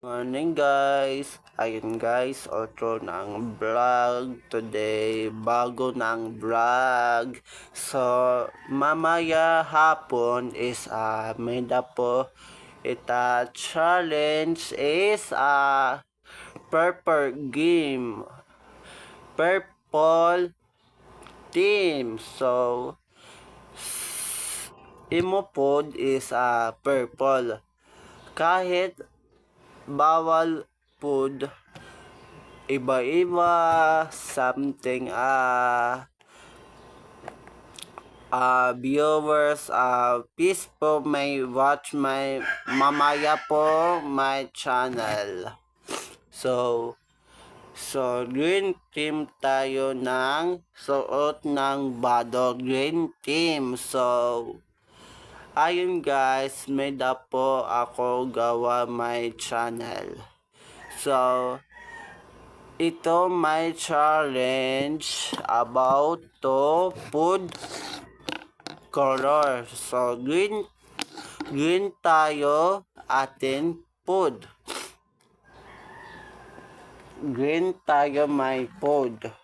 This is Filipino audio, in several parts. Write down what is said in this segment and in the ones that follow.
Morning guys! Ayun guys, outro ng vlog today, bago ng vlog. So, mamaya hapon is may na po ita challenge is purple game, purple team. So, imo pod is purple. Kahit bawal food iba-iba something viewers please po may watch my mamaya po my channel. So green team tayo ng suot ng bado, green team. So ayun guys, may da po ako gawa my channel. So ito my challenge about to food color. So green tayo atin food. Green tayo my food.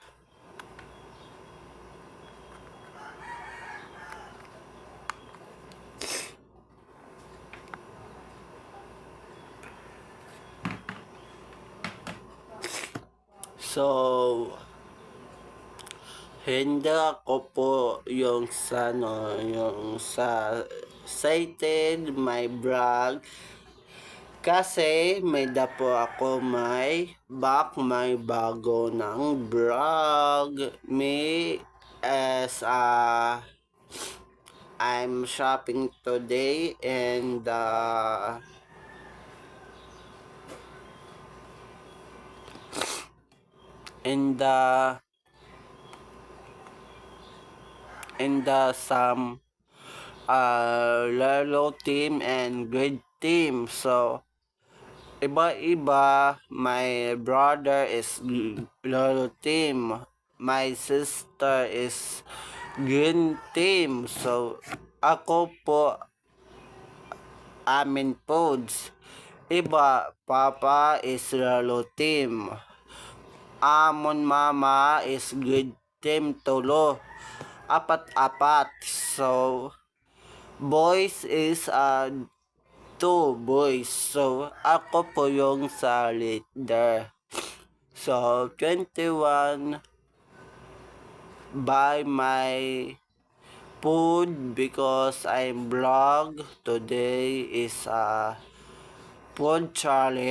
So hindi ako po yung sa yung sa cited my vlog kasi may da po ako may bago ng vlog. Me as I'm shopping today and some Lalo team and grade team. So iba-iba. My brother is Lalo team. My sister is green team. So ako po amin foods. Iba, Papa is Lalo team. Amon Mama is green team tulo. Apat-apat. So boys is two boys. So ako po yung sa leader. So 21 buy my food because I'm vlog today is food challenge.